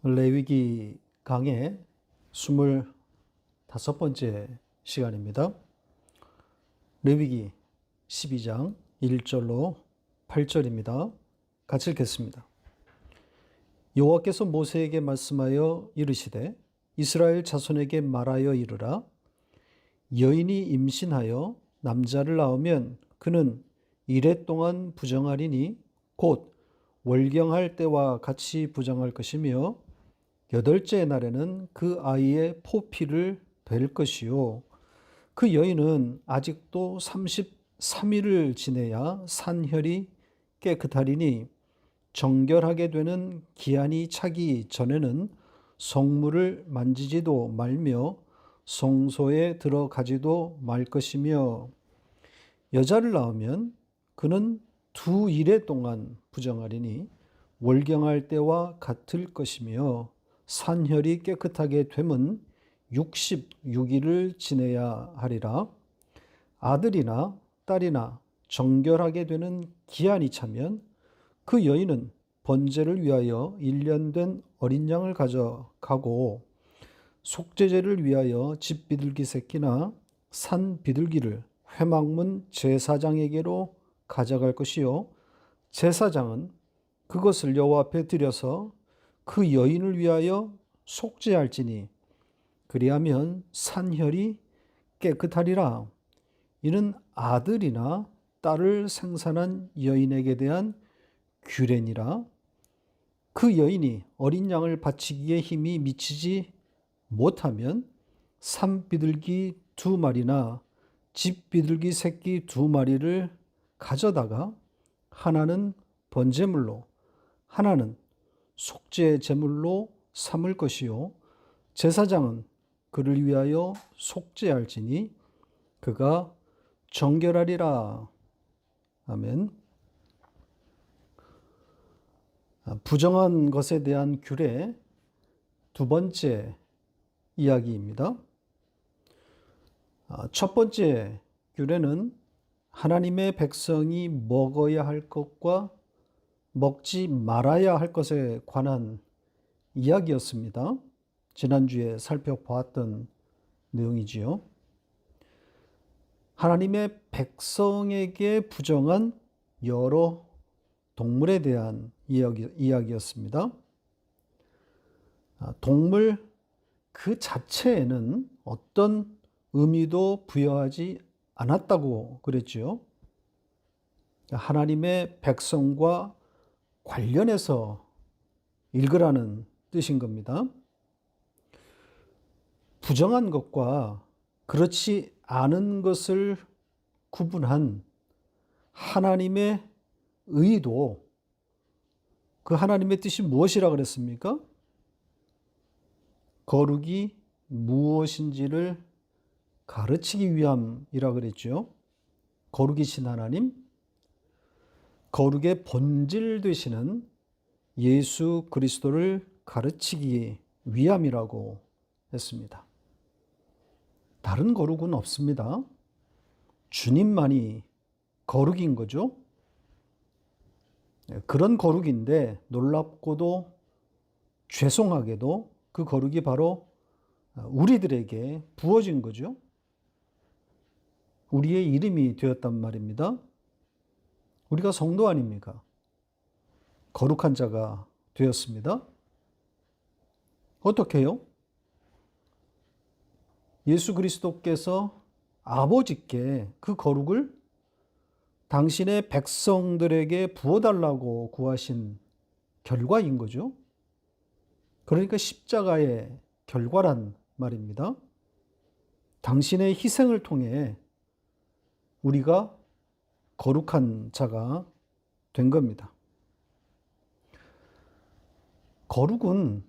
레위기 강의 25번째 시간입니다. 레위기 12장 1절로 8절입니다. 같이 읽겠습니다. 여호와께서 모세에게 말씀하여 이르시되 이스라엘 자손에게 말하여 이르라. 여인이 임신하여 남자를 낳으면 그는 이레 동안 부정하리니 곧 월경할 때와 같이 부정할 것이며 여덟째 날에는 그 아이의 포피를 벨 것이요 그 여인은 아직도 33일을 지내야 산혈이 깨끗하리니 정결하게 되는 기한이 차기 전에는 성물을 만지지도 말며 성소에 들어가지도 말 것이며 여자를 낳으면 그는 2일에 동안 부정하리니 월경할 때와 같을 것이며 산혈이 깨끗하게 되면 66일을 지내야 하리라. 아들이나 딸이나 정결하게 되는 기한이 차면 그 여인은 번제를 위하여 1년 된 어린 양을 가져가고 속죄제를 위하여 집 비둘기 새끼나 산 비둘기를 회막문 제사장에게로 가져갈 것이요 제사장은 그것을 여호와 앞에 드려서 그 여인을 위하여 속죄할지니 그리하면 산혈이 깨끗하리라. 이는 아들이나 딸을 생산한 여인에게 대한 규례니라. 그 여인이 어린 양을 바치기에 힘이 미치지 못하면 산 비둘기 2마리나 집 비둘기 새끼 2마리를 가져다가 하나는 번제물로 하나는 속죄 제물로 삼을 것이요 제사장은 그를 위하여 속죄할지니 그가 정결하리라. 아멘. 부정한 것에 대한 규례 두 번째 이야기입니다. 첫 번째 규례는 하나님의 백성이 먹어야 할 것과 먹지 말아야 할 것에 관한 이야기였습니다. 지난주에 살펴보았던 내용이지요. 하나님의 백성에게 부정한 여러 동물에 대한 이야기였습니다. 동물 그 자체에는 어떤 의미도 부여하지 않았다고 그랬지요. 하나님의 백성과 관련해서 읽으라는 뜻인 겁니다. 부정한 것과 그렇지 않은 것을 구분한 하나님의 의도, 그 하나님의 뜻이 무엇이라 그랬습니까? 거룩이 무엇인지를 가르치기 위함이라 그랬죠. 거룩이신 하나님, 거룩의 본질 되시는 예수 그리스도를 가르치기 위함이라고 했습니다. 다른 거룩은 없습니다. 주님만이 거룩인 거죠. 그런 거룩인데 놀랍고도 죄송하게도 그 거룩이 바로 우리들에게 부어진 거죠. 우리의 이름이 되었단 말입니다. 우리가 성도 아닙니까? 거룩한 자가 되었습니다. 어떻게 해요? 예수 그리스도께서 아버지께 그 거룩을 당신의 백성들에게 부어달라고 구하신 결과인 거죠. 그러니까 십자가의 결과란 말입니다. 당신의 희생을 통해 우리가 거룩한 자가 된 겁니다. 거룩은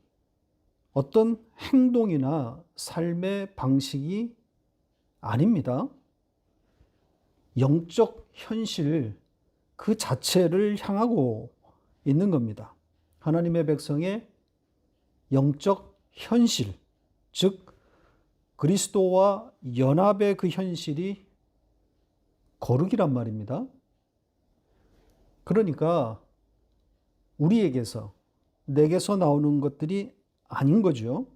어떤 행동이나 삶의 방식이 아닙니다. 영적 현실 그 자체를 향하고 있는 겁니다. 하나님의 백성의 영적 현실, 즉 그리스도와 연합의 그 현실이 거룩이란 말입니다. 그러니까 우리에게서, 내게서 나오는 것들이 아닌 거죠.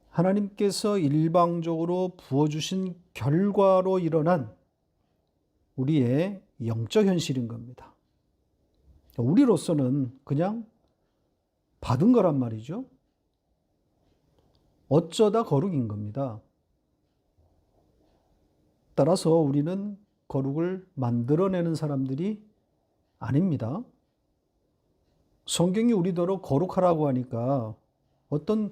하나님께서 일방적으로 부어주신 결과로 일어난 우리의 영적 현실인 겁니다. 우리로서는 그냥 받은 거란 말이죠. 어쩌다 거룩인 겁니다. 따라서 우리는 거룩을 만들어내는 사람들이 아닙니다. 성경이 우리더러 거룩하라고 하니까 어떤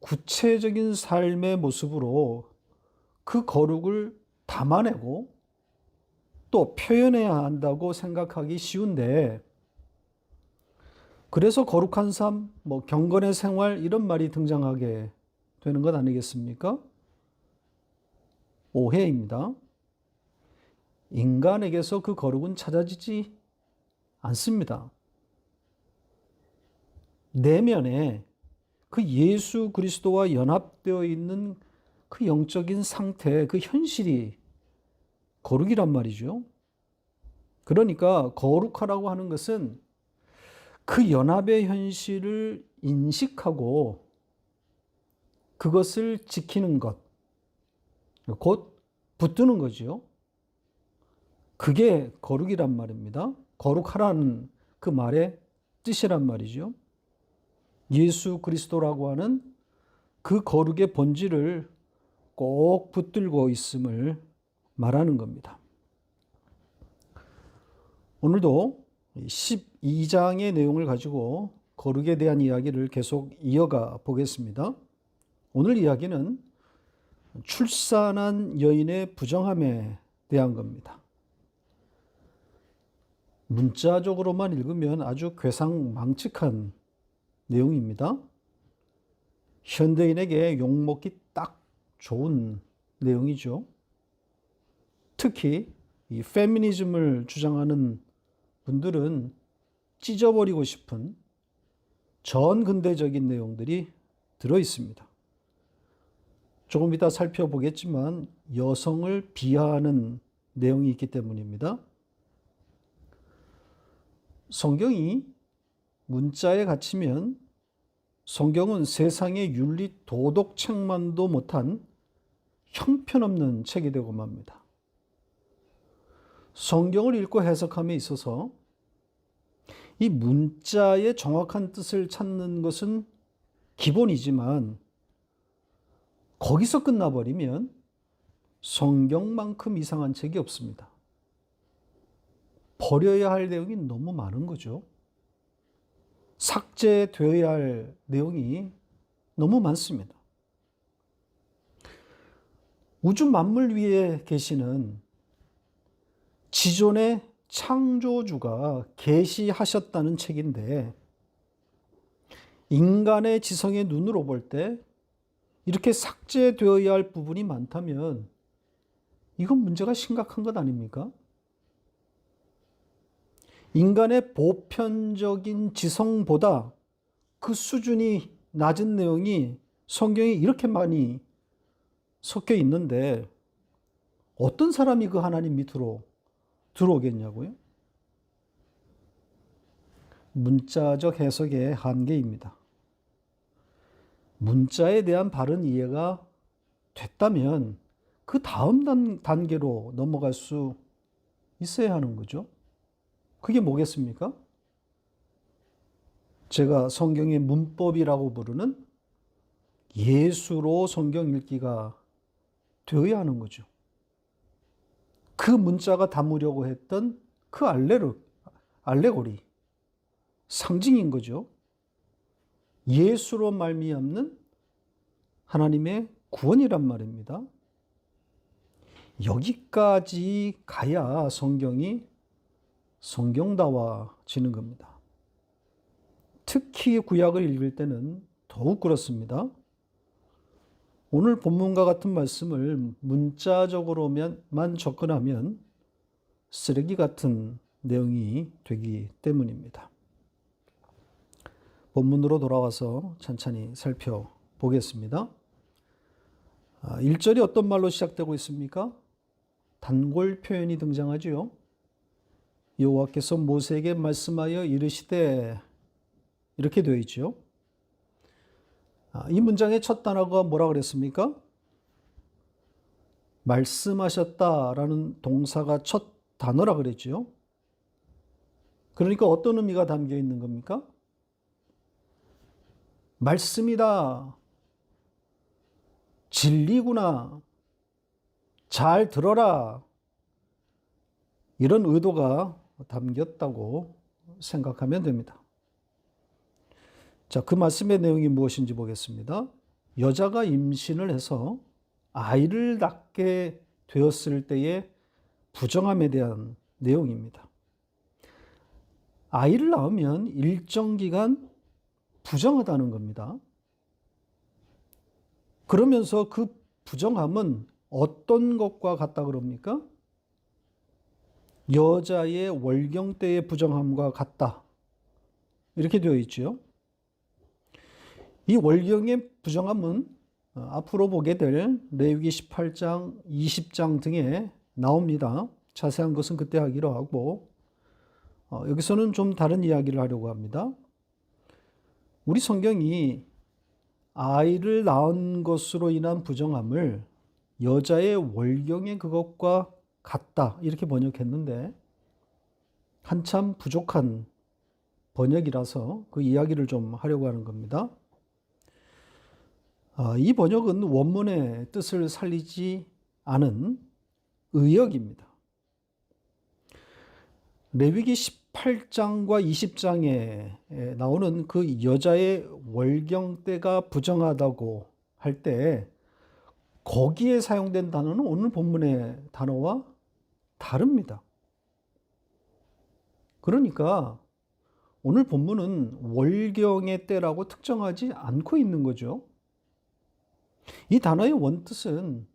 구체적인 삶의 모습으로 그 거룩을 담아내고 또 표현해야 한다고 생각하기 쉬운데, 그래서 거룩한 삶, 경건의 생활 이런 말이 등장하게 되는 것 아니겠습니까? 오해입니다. 인간에게서 그 거룩은 찾아지지 않습니다. 내면에 그 예수 그리스도와 연합되어 있는 그 영적인 상태, 그 현실이 거룩이란 말이죠. 그러니까 거룩하라고 하는 것은 그 연합의 현실을 인식하고 그것을 지키는 것, 곧 붙드는 거죠. 그게 거룩이란 말입니다. 거룩하라는 그 말의 뜻이란 말이죠. 예수 그리스도라고 하는 그 거룩의 본질을 꼭 붙들고 있음을 말하는 겁니다. 오늘도 12장의 내용을 가지고 거룩에 대한 이야기를 계속 이어가 보겠습니다. 오늘 이야기는 출산한 여인의 부정함에 대한 겁니다. 문자적으로만 읽으면 아주 괴상망측한 내용입니다. 현대인에게 욕먹기 딱 좋은 내용이죠. 특히 이 페미니즘을 주장하는 분들은 찢어버리고 싶은 전근대적인 내용들이 들어 있습니다. 조금 이따 살펴보겠지만 여성을 비하하는 내용이 있기 때문입니다. 성경이 문자에 갇히면 성경은 세상의 윤리 도덕책만도 못한 형편없는 책이 되고 맙니다. 성경을 읽고 해석함에 있어서 이 문자의 정확한 뜻을 찾는 것은 기본이지만 거기서 끝나버리면 성경만큼 이상한 책이 없습니다. 버려야 할 내용이 너무 많은 거죠. 삭제되어야 할 내용이 너무 많습니다. 우주 만물 위에 계시는 지존의 창조주가 계시하셨다는 책인데, 인간의 지성의 눈으로 볼 때 이렇게 삭제되어야 할 부분이 많다면 이건 문제가 심각한 것 아닙니까? 인간의 보편적인 지성보다 그 수준이 낮은 내용이 성경에 이렇게 많이 섞여 있는데 어떤 사람이 그 하나님 밑으로 들어오겠냐고요? 문자적 해석의 한계입니다. 문자에 대한 바른 이해가 됐다면 그 다음 단계로 넘어갈 수 있어야 하는 거죠. 그게 뭐겠습니까? 제가 성경의 문법이라고 부르는 예수로 성경 읽기가 되어야 하는 거죠. 그 문자가 담으려고 했던 그 알레고리, 상징인 거죠. 예수로 말미암는 하나님의 구원이란 말입니다. 여기까지 가야 성경이 성경다워지는 겁니다. 특히 구약을 읽을 때는 더욱 그렇습니다. 오늘 본문과 같은 말씀을 문자적으로만 접근하면 쓰레기 같은 내용이 되기 때문입니다. 본문으로 돌아와서 천천히 살펴보겠습니다. 1절이 어떤 말로 시작되고 있습니까? 단골 표현이 등장하지요. 여호와께서 모세에게 말씀하여 이르시되, 이렇게 되어 있죠. 이 문장의 첫 단어가 뭐라 그랬습니까? 말씀하셨다라는 동사가 첫 단어라 그랬죠. 그러니까 어떤 의미가 담겨 있는 겁니까? 말씀이다. 진리구나. 잘 들어라. 이런 의도가 담겼다고 생각하면 됩니다. 자, 그 말씀의 내용이 무엇인지 보겠습니다. 여자가 임신을 해서 아이를 낳게 되었을 때의 부정함에 대한 내용입니다. 아이를 낳으면 일정 기간 부정하다는 겁니다. 그러면서 그 부정함은 어떤 것과 같다 그럽니까? 여자의 월경 때의 부정함과 같다. 이렇게 되어 있죠. 이 월경의 부정함은 앞으로 보게 될 레위기 18장, 20장 등에 나옵니다. 자세한 것은 그때 하기로 하고 여기서는 좀 다른 이야기를 하려고 합니다. 우리 성경이 아이를 낳은 것으로 인한 부정함을 여자의 월경의 그것과 같다 이렇게 번역했는데 한참 부족한 번역이라서 그 이야기를 좀 하려고 하는 겁니다. 이 번역은 원문의 뜻을 살리지 않은 의역입니다. 레위기 18장과 20장에 나오는 그 여자의 월경 때가 부정하다고 할 때 거기에 사용된 단어는 오늘 본문의 단어와 다릅니다. 그러니까 오늘 본문은 월경의 때라고 특정하지 않고 있는 거죠. 이 단어의 원뜻은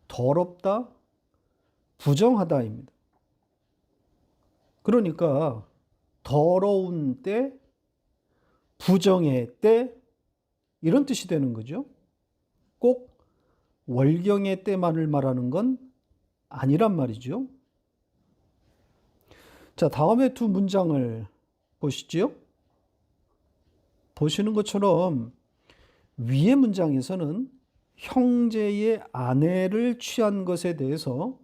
더럽다, 부정하다입니다. 그러니까 더러운 때, 부정의 때 이런 뜻이 되는 거죠. 꼭 월경의 때만을 말하는 건 아니란 말이죠. 자, 다음에 두 문장을 보시죠. 보시는 것처럼 위의 문장에서는 형제의 아내를 취한 것에 대해서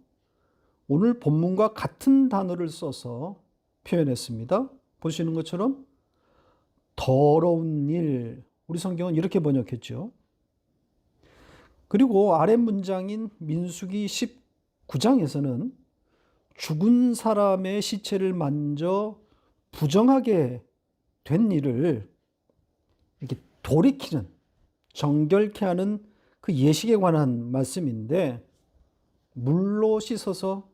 오늘 본문과 같은 단어를 써서 표현했습니다. 보시는 것처럼 더러운 일, 우리 성경은 이렇게 번역했죠. 그리고 아래 문장인 민수기 19장에서는 죽은 사람의 시체를 만져 부정하게 된 일을 이렇게 돌이키는, 정결케 하는 그 예식에 관한 말씀인데 물로 씻어서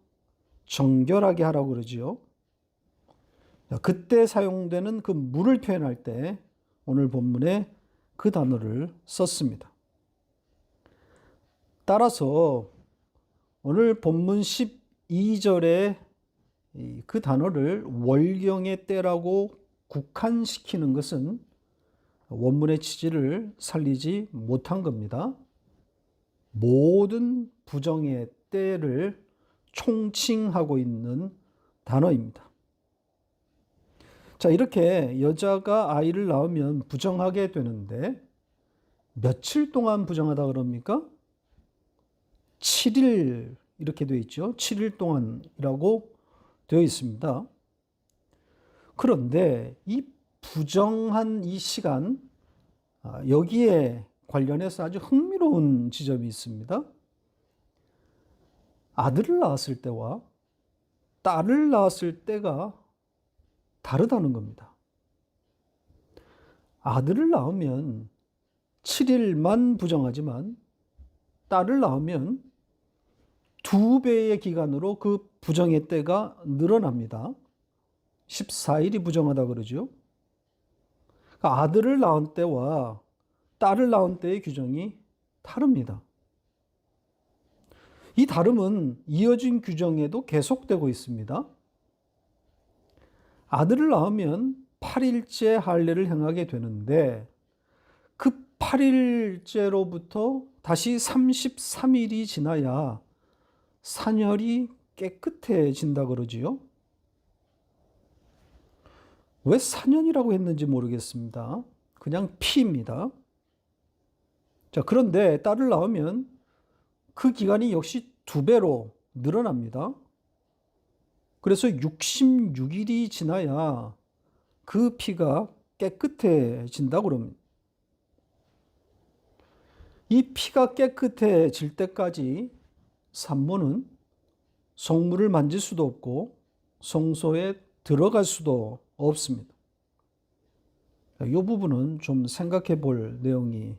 정결하게 하라고 그러지요. 그때 사용되는 그 물을 표현할 때 오늘 본문에 그 단어를 썼습니다. 따라서 오늘 본문 12절에 그 단어를 월경의 때라고 국한시키는 것은 원문의 취지를 살리지 못한 겁니다. 모든 부정의 때를 총칭하고 있는 단어입니다. 자, 이렇게 여자가 아이를 낳으면 부정하게 되는데 며칠 동안 부정하다 그럽니까? 7일 이렇게 되어 있죠. 7일 동안이라고 되어 있습니다. 그런데 이 부정한 이 시간, 여기에 관련해서 아주 흥미로운 지점이 있습니다. 아들을 낳았을 때와 딸을 낳았을 때가 다르다는 겁니다. 아들을 낳으면 7일만 부정하지만 딸을 낳으면 2배의 기간으로 그 부정의 때가 늘어납니다. 14일이 부정하다 그러죠. 그러니까 아들을 낳은 때와 딸을 낳은 때의 규정이 다릅니다. 이 다름은 이어진 규정에도 계속되고 있습니다. 아들을 낳으면 8일째 할례를 행하게 되는데 그 8일째로부터 다시 33일이 지나야 산혈이 깨끗해진다 그러지요. 왜 산혈이라고 했는지 모르겠습니다. 그냥 피입니다. 자, 그런데 딸을 낳으면 그 기간이 역시 2배로 늘어납니다. 그래서 66일이 지나야 그 피가 깨끗해진다고 그럽니다. 이 피가 깨끗해질 때까지 산모는 성물을 만질 수도 없고 성소에 들어갈 수도 없습니다. 이 부분은 좀 생각해 볼 내용이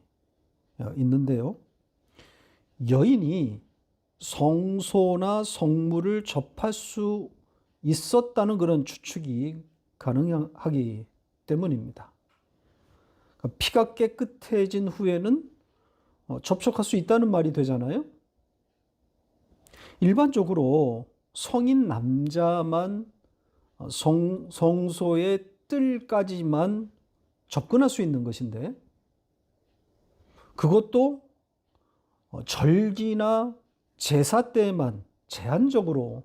있는데요. 여인이 성소나 성물을 접할 수 있었다는 그런 추측이 가능하기 때문입니다. 피가 깨끗해진 후에는 접촉할 수 있다는 말이 되잖아요. 일반적으로 성인 남자만 성소의 뜰까지만 접근할 수 있는 것인데, 그것도 절기나 제사 때에만 제한적으로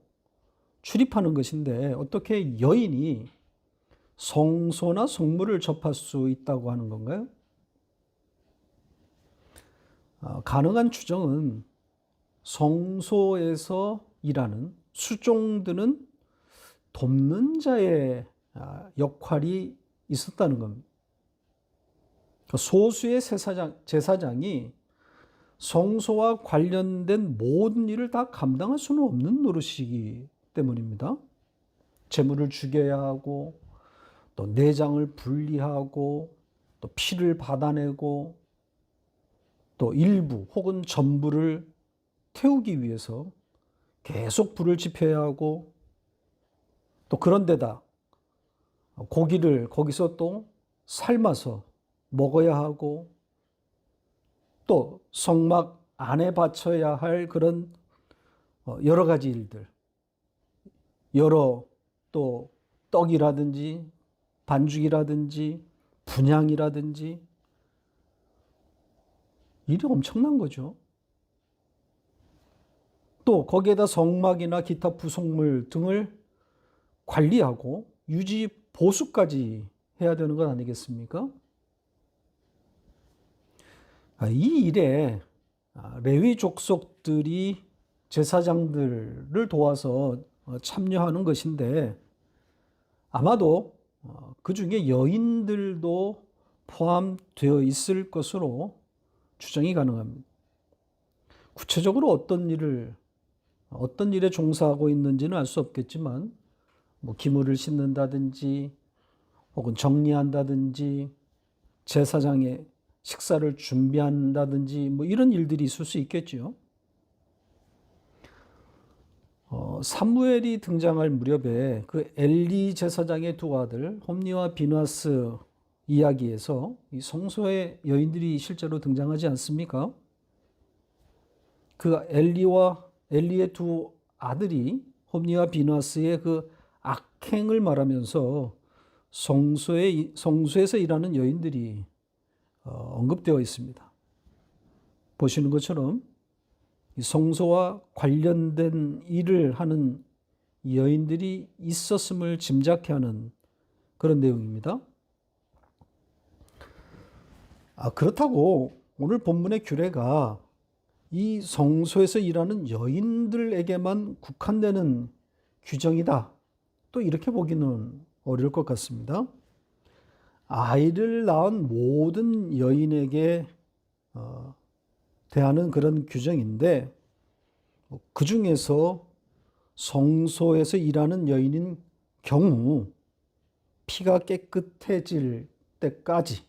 출입하는 것인데, 어떻게 여인이 성소나 성물을 접할 수 있다고 하는 건가요? 가능한 추정은 성소에서 일하는 수종드는 돕는 자의 역할이 있었다는 겁니다. 소수의 제사장이 성소와 관련된 모든 일을 다 감당할 수는 없는 노릇이기 때문입니다. 제물을 죽여야 하고, 또 내장을 분리하고, 또 피를 받아내고, 또 일부 혹은 전부를 태우기 위해서 계속 불을 지펴야 하고, 또 그런데다 고기를 거기서 또 삶아서 먹어야 하고, 또 성막 안에 바쳐야 할 그런 여러 가지 일들, 여러 또 떡이라든지 반죽이라든지 분향이라든지 일이 엄청난 거죠. 또 거기에다 성막이나 기타 부속물 등을 관리하고 유지 보수까지 해야 되는 것 아니겠습니까? 이 일에 레위 족속들이 제사장들을 도와서 참여하는 것인데, 아마도 그 중에 여인들도 포함되어 있을 것으로 추정이 가능합니다. 구체적으로 어떤 일에 종사하고 있는지는 알 수 없겠지만, 기물을 싣는다든지 혹은 정리한다든지 제사장의 식사를 준비한다든지 이런 일들이 있을 수 있겠죠. 사무엘이 등장할 무렵에 그 엘리 제사장의 두 아들 홈니와 비나스 이야기에서 이 성소에 여인들이 실제로 등장하지 않습니까? 그 엘리의 두 아들이 홈니와 비나스의 그 악행을 말하면서 성소에서 일하는 여인들이 언급되어 있습니다. 보시는 것처럼 성소와 관련된 일을 하는 여인들이 있었음을 짐작케 하는 그런 내용입니다. 그렇다고 오늘 본문의 규례가 이 성소에서 일하는 여인들에게만 국한되는 규정이다, 또 이렇게 보기는 어려울 것 같습니다. 아이를 낳은 모든 여인에게 대하는 그런 규정인데, 그 중에서 성소에서 일하는 여인인 경우 피가 깨끗해질 때까지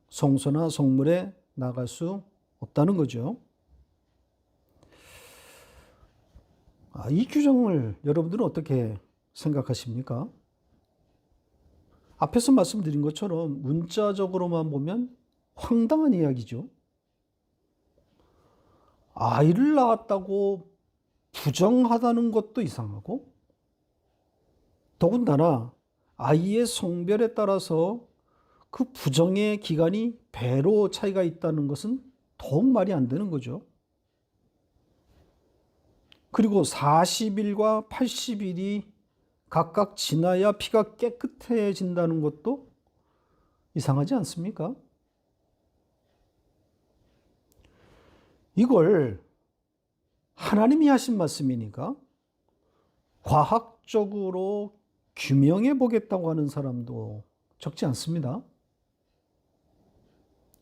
성소나 성물에 나갈 수 없다는 거죠. 이 규정을 여러분들은 어떻게 생각하십니까? 앞에서 말씀드린 것처럼 문자적으로만 보면 황당한 이야기죠. 아이를 낳았다고 부정하다는 것도 이상하고, 더군다나 아이의 성별에 따라서 그 부정의 기간이 배로 차이가 있다는 것은 더욱 말이 안 되는 거죠. 그리고 40일과 80일이 각각 지나야 피가 깨끗해진다는 것도 이상하지 않습니까? 이걸 하나님이 하신 말씀이니까 과학적으로 규명해 보겠다고 하는 사람도 적지 않습니다.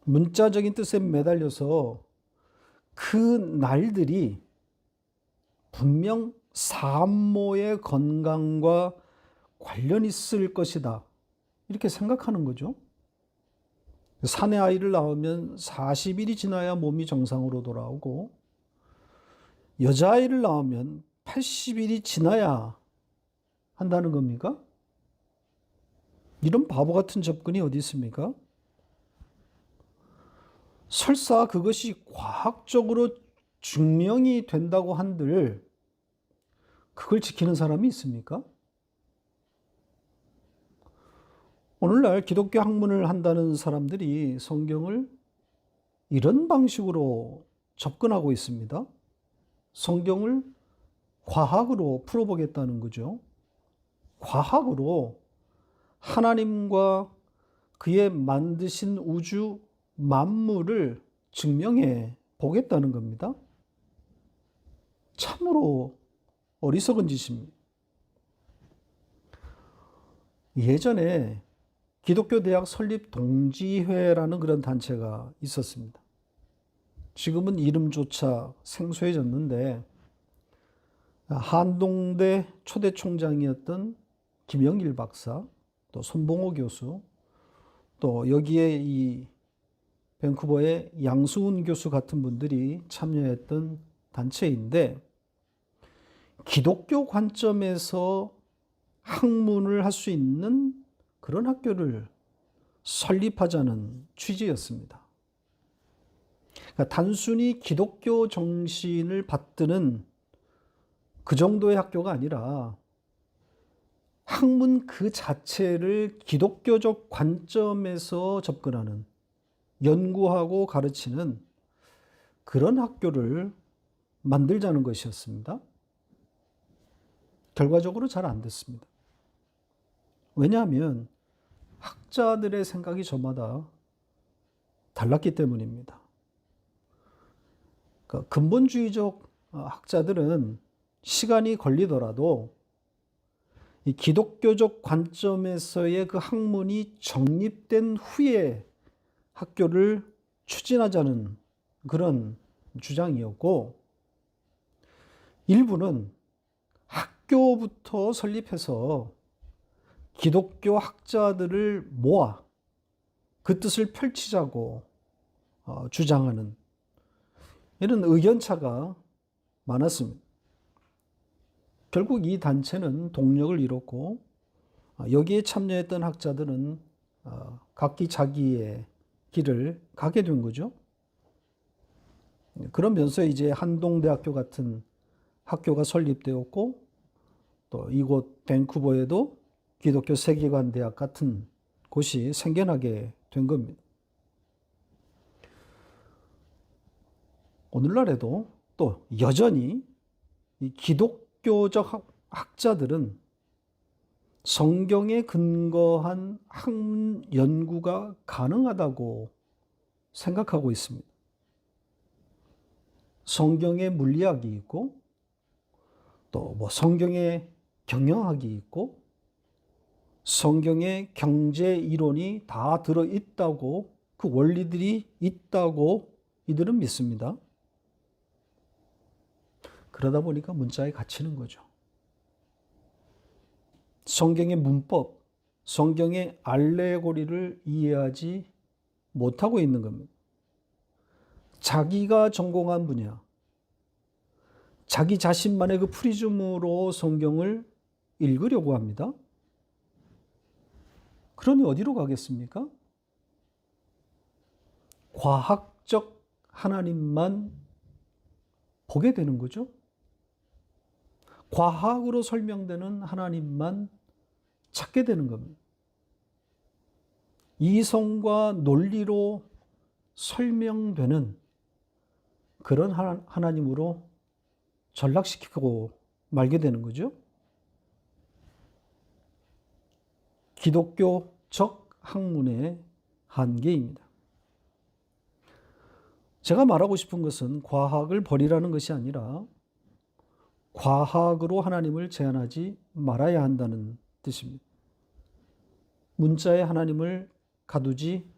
문자적인 뜻에 매달려서 그 날들이 분명 산모의 건강과 관련 있을 것이다, 이렇게 생각하는 거죠. 사내 아이를 낳으면 40일이 지나야 몸이 정상으로 돌아오고, 여자아이를 낳으면 80일이 지나야 한다는 겁니까? 이런 바보 같은 접근이 어디 있습니까? 설사 그것이 과학적으로 증명이 된다고 한들 그걸 지키는 사람이 있습니까? 오늘날 기독교 학문을 한다는 사람들이 성경을 이런 방식으로 접근하고 있습니다. 성경을 과학으로 풀어보겠다는 거죠. 과학으로 하나님과 그의 만드신 우주 만물을 증명해 보겠다는 겁니다. 참으로 어리석은 짓입니다. 예전에 기독교 대학 설립 동지회라는 그런 단체가 있었습니다. 지금은 이름조차 생소해졌는데, 한동대 초대 총장이었던 김영일 박사, 또 손봉호 교수, 또 여기에 이 밴쿠버의 양승훈 교수 같은 분들이 참여했던 단체인데, 기독교 관점에서 학문을 할 수 있는 그런 학교를 설립하자는 취지였습니다. 그러니까 단순히 기독교 정신을 받드는 그 정도의 학교가 아니라 학문 그 자체를 기독교적 관점에서 접근하는, 연구하고 가르치는 그런 학교를 만들자는 것이었습니다. 결과적으로 잘 안 됐습니다. 왜냐하면 학자들의 생각이 저마다 달랐기 때문입니다. 그러니까 근본주의적 학자들은 시간이 걸리더라도 이 기독교적 관점에서의 그 학문이 정립된 후에 학교를 추진하자는 그런 주장이었고, 일부는 학교부터 설립해서 기독교 학자들을 모아 그 뜻을 펼치자고 주장하는 이런 의견차가 많았습니다. 결국 이 단체는 동력을 잃었고, 여기에 참여했던 학자들은 각기 자기의 길을 가게 된 거죠. 그러면서 이제 한동대학교 같은 학교가 설립되었고, 또 이곳 밴쿠버에도 기독교 세계관대학 같은 곳이 생겨나게 된 겁니다. 오늘날에도 또 여전히 이 기독교적 학자들은 성경에 근거한 학문 연구가 가능하다고 생각하고 있습니다. 성경에 물리학이 있고, 또 뭐 성경에 경영학이 있고, 성경에 경제 이론이 다 들어 있다고, 그 원리들이 있다고 이들은 믿습니다. 그러다 보니까 문자에 갇히는 거죠. 성경의 문법, 성경의 알레고리를 이해하지 못하고 있는 겁니다. 자기가 전공한 분야, 자기 자신만의 그 프리즘으로 성경을 읽으려고 합니다. 그러니 어디로 가겠습니까? 과학적 하나님만 보게 되는 거죠. 과학으로 설명되는 하나님만 찾게 되는 겁니다. 이성과 논리로 설명되는 그런 하나님으로 전락시키고 말게 되는 거죠. 기독교적 학문의 한계입니다. 제가 말하고 싶은 것은 과학을 버리라는 것이 아니라 과학으로 하나님을 제한하지 말아야 한다는 뜻입니다. 문자에 하나님을 가두지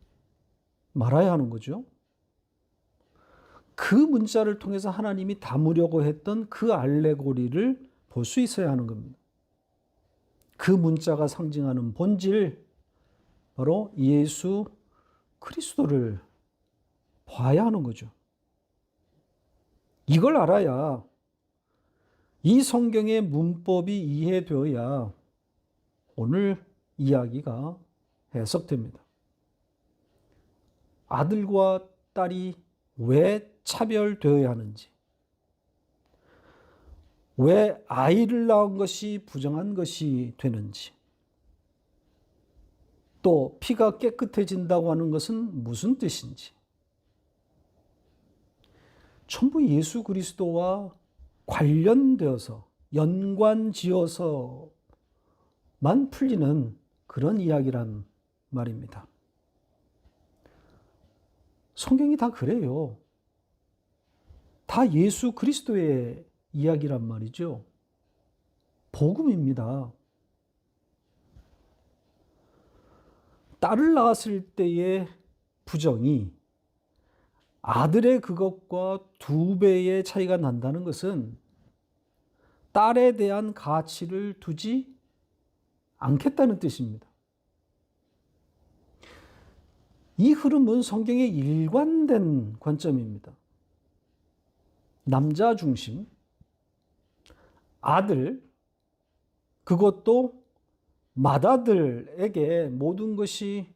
말아야 하는 거죠. 그 문자를 통해서 하나님이 담으려고 했던 그 알레고리를 볼 수 있어야 하는 겁니다. 그 문자가 상징하는 본질, 바로 예수 그리스도를 봐야 하는 거죠. 이걸 알아야 이 성경의 문법이 이해되어야 오늘 이야기가 해석됩니다. 아들과 딸이 왜 차별되어야 하는지, 왜 아이를 낳은 것이 부정한 것이 되는지, 또 피가 깨끗해진다고 하는 것은 무슨 뜻인지, 전부 예수 그리스도와 관련되어서 연관지어서만 풀리는 그런 이야기란 말입니다. 성경이 다 그래요. 다 예수 그리스도의 이야기란 말이죠. 복음입니다. 딸을 낳았을 때의 부정이 아들의 그것과 2배의 차이가 난다는 것은 딸에 대한 가치를 두지 않겠다는 뜻입니다. 이 흐름은 성경의 일관된 관점입니다. 남자 중심, 아들, 그것도 맏아들에게 모든 것이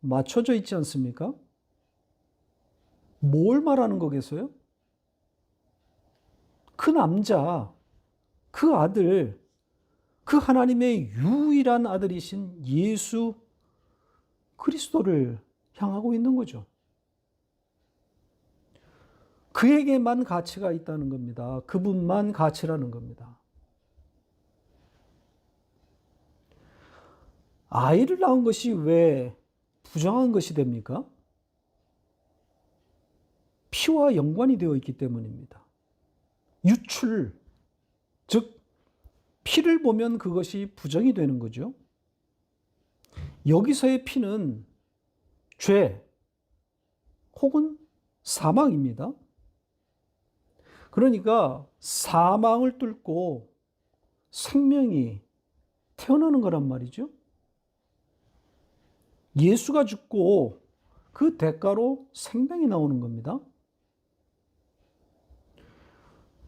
맞춰져 있지 않습니까? 뭘 말하는 거겠어요? 그 남자, 그 아들, 그 하나님의 유일한 아들이신 예수 그리스도를 향하고 있는 거죠. 그에게만 가치가 있다는 겁니다. 그분만 가치라는 겁니다. 아이를 낳은 것이 왜 부정한 것이 됩니까? 피와 연관이 되어 있기 때문입니다. 유출, 즉 피를 보면 그것이 부정이 되는 거죠. 여기서의 피는 죄 혹은 사망입니다. 그러니까 사망을 뚫고 생명이 태어나는 거란 말이죠. 예수가 죽고 그 대가로 생명이 나오는 겁니다.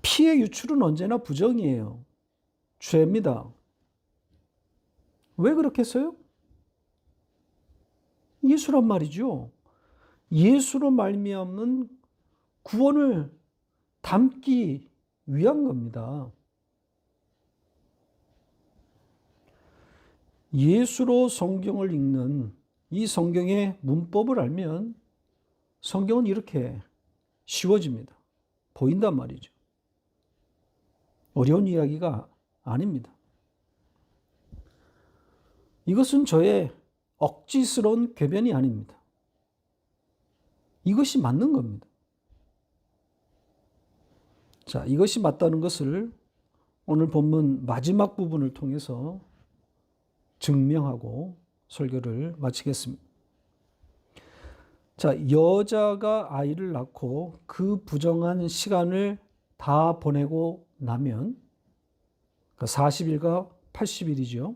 피의 유출은 언제나 부정이에요. 죄입니다. 왜 그렇겠어요? 예수란 말이죠. 예수로 말미암는 구원을 담기 위한 겁니다. 예수로 성경을 읽는 이 성경의 문법을 알면 성경은 이렇게 쉬워집니다. 보인단 말이죠. 어려운 이야기가 아닙니다. 이것은 저의 억지스러운 궤변이 아닙니다. 이것이 맞는 겁니다. 자, 이것이 맞다는 것을 오늘 본문 마지막 부분을 통해서 증명하고 설교를 마치겠습니다. 자, 여자가 아이를 낳고 그 부정한 시간을 다 보내고 나면 40일과 80일이죠.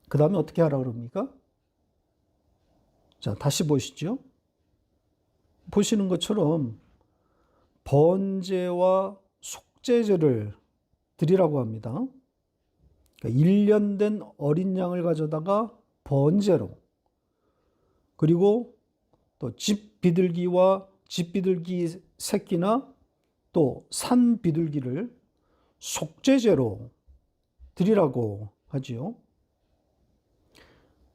그 다음에 어떻게 하라 그럽니까? 자, 다시 보시죠. 보시는 것처럼 번제와 속죄제를 드리라고 합니다. 그러니까 1년 된 어린 양을 가져다가 번제로, 그리고 또 집 비둘기와 집 비둘기 새끼나 또 산 비둘기를 속죄제로 드리라고 하지요.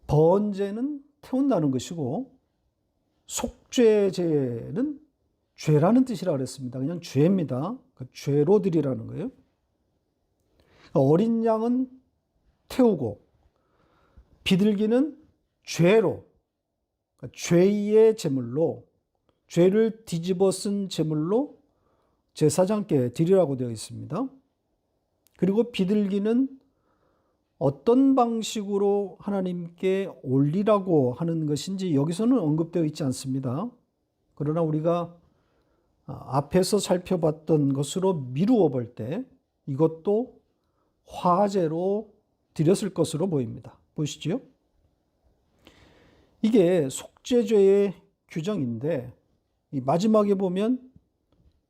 번제는 태운다는 것이고 속죄제는 죄라는 뜻이라 그랬습니다. 그냥 죄입니다. 그 죄로 드리라는 거예요. 어린 양은 태우고 비둘기는 죄로, 그러니까 죄의 제물로 죄를 뒤집어 쓴 제물로 제사장께 드리라고 되어 있습니다. 그리고 비둘기는 어떤 방식으로 하나님께 올리라고 하는 것인지 여기서는 언급되어 있지 않습니다. 그러나 우리가 앞에서 살펴봤던 것으로 미루어 볼 때 이것도 화제로 드렸을 것으로 보입니다. 보시죠. 이게 속죄죄의 규정인데 이 마지막에 보면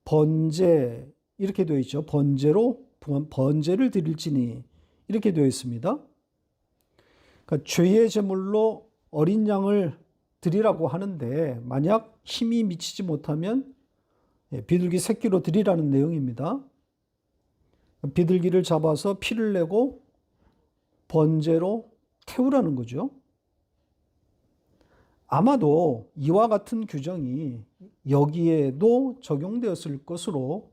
번제 이렇게 되어 있죠. 번제로 번제를 드릴지니 이렇게 되어 있습니다. 그러니까 죄의 제물로 어린 양을 드리라고 하는데 만약 힘이 미치지 못하면 비둘기 새끼로 드리라는 내용입니다. 비둘기를 잡아서 피를 내고 번제로 태우라는 거죠. 아마도 이와 같은 규정이 여기에도 적용되었을 것으로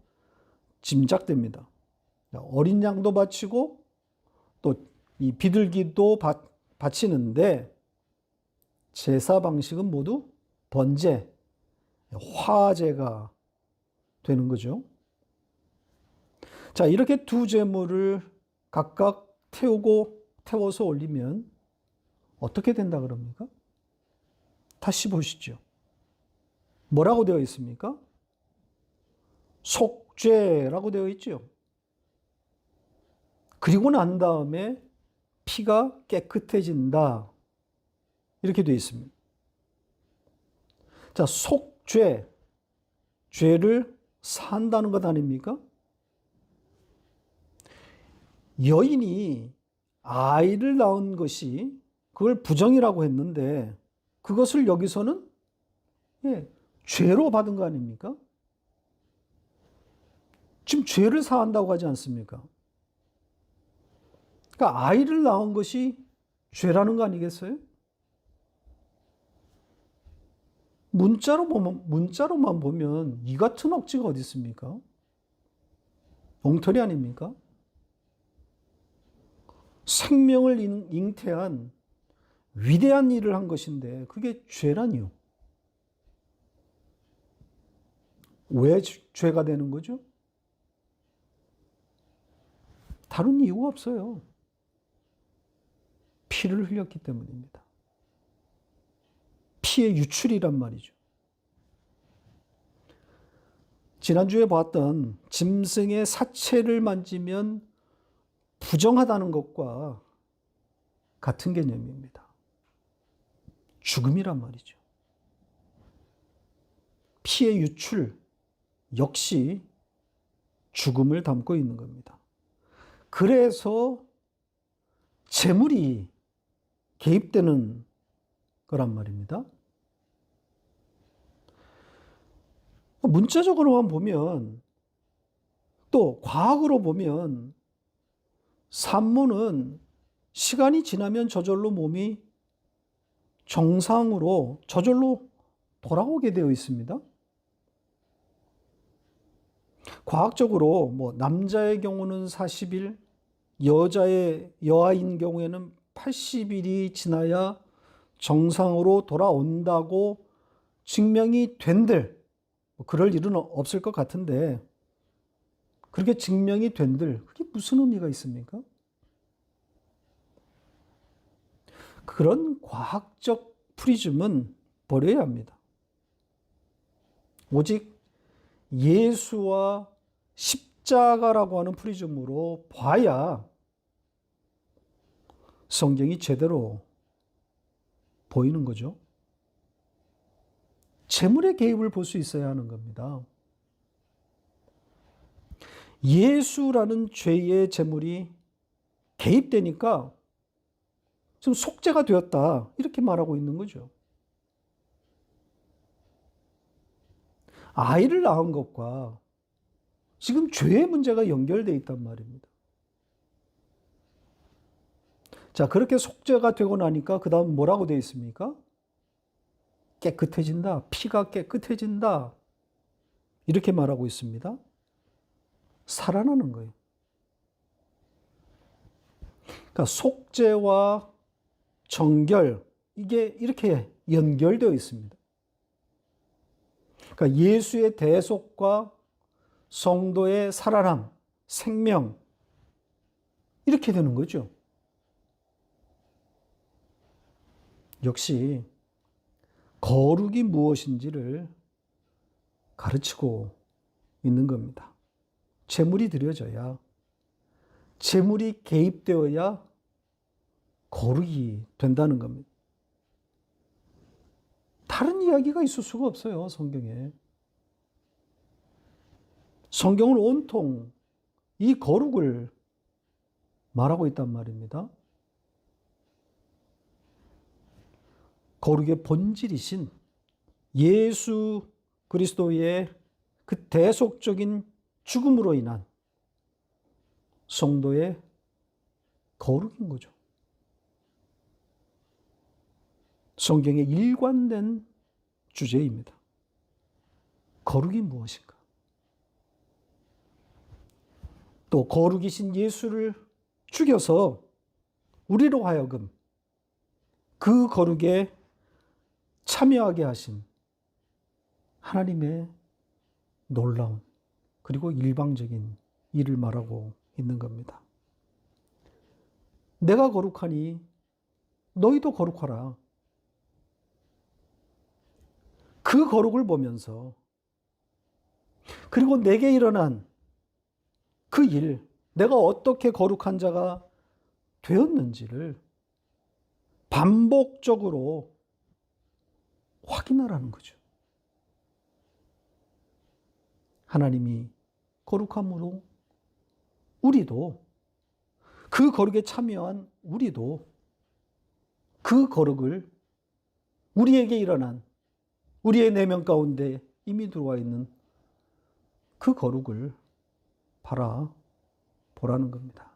짐작됩니다. 어린 양도 바치고 또 이 비둘기도 바치는데 제사 방식은 모두 번제, 화제가 되는 거죠. 자, 이렇게 두 제물을 각각 태워서 올리면 어떻게 된다 그럽니까? 다시 보시죠. 뭐라고 되어 있습니까? 속죄라고 되어 있죠. 그리고 난 다음에 피가 깨끗해진다. 이렇게 되어 있습니다. 자, 속죄, 죄를 산다는 것 아닙니까? 여인이 아이를 낳은 것이 그걸 부정이라고 했는데 그것을 여기서는 죄로 받은 거 아닙니까? 지금 죄를 사한다고 하지 않습니까? 그러니까 아이를 낳은 것이 죄라는 거 아니겠어요? 문자로만 보면 이 같은 억지가 어디 있습니까? 엉터리 아닙니까? 생명을 잉태한 위대한 일을 한 것인데 그게 죄라니요. 왜 죄가 되는 거죠? 다른 이유가 없어요. 피를 흘렸기 때문입니다. 피의 유출이란 말이죠. 지난주에 봤던 짐승의 사체를 만지면 부정하다는 것과 같은 개념입니다. 죽음이란 말이죠. 피의 유출 역시 죽음을 담고 있는 겁니다. 그래서 재물이 개입되는 거란 말입니다. 문자적으로만 보면 또 과학으로 보면 산모는 시간이 지나면 저절로 몸이 정상으로 저절로 돌아오게 되어 있습니다. 과학적으로 남자의 경우는 40일, 여아인 경우에는 80일이 지나야 정상으로 돌아온다고 증명이 된들, 그럴 일은 없을 것 같은데 그렇게 증명이 된들 그게 무슨 의미가 있습니까? 그런 과학적 프리즘은 버려야 합니다. 오직 예수와 십자가라고 하는 프리즘으로 봐야 성경이 제대로 보이는 거죠. 재물의 개입을 볼 수 있어야 하는 겁니다. 예수라는 죄의 재물이 개입되니까 지금 속죄가 되었다 이렇게 말하고 있는 거죠. 아이를 낳은 것과 지금 죄의 문제가 연결되어 있단 말입니다. 자, 그렇게 속죄가 되고 나니까 그 다음 뭐라고 되어 있습니까? 깨끗해진다. 피가 깨끗해진다. 이렇게 말하고 있습니다. 살아나는 거예요. 그러니까 속죄와 정결, 이게 이렇게 연결되어 있습니다. 그러니까 예수의 대속과 성도의 살아남, 생명, 이렇게 되는 거죠. 역시 거룩이 무엇인지를 가르치고 있는 겁니다. 제물이 드려져야, 제물이 개입되어야 거룩이 된다는 겁니다. 다른 이야기가 있을 수가 없어요, 성경에. 성경은 온통 이 거룩을 말하고 있단 말입니다. 거룩의 본질이신 예수 그리스도의 그 대속적인 죽음으로 인한 성도의 거룩인 거죠. 성경의 일관된 주제입니다. 거룩이 무엇인가? 또 거룩이신 예수를 죽여서 우리로 하여금 그 거룩에 참여하게 하신 하나님의 놀라운 그리고 일방적인 일을 말하고 있는 겁니다. 내가 거룩하니 너희도 거룩하라. 그 거룩을 보면서 그리고 내게 일어난 그 일, 내가 어떻게 거룩한 자가 되었는지를 반복적으로 확인하라는 거죠. 하나님이 거룩함으로 우리도, 그 거룩에 참여한 우리도 그 거룩을, 우리에게 일어난, 우리의 내면 가운데 이미 들어와 있는 그 거룩을 바라보라는 겁니다.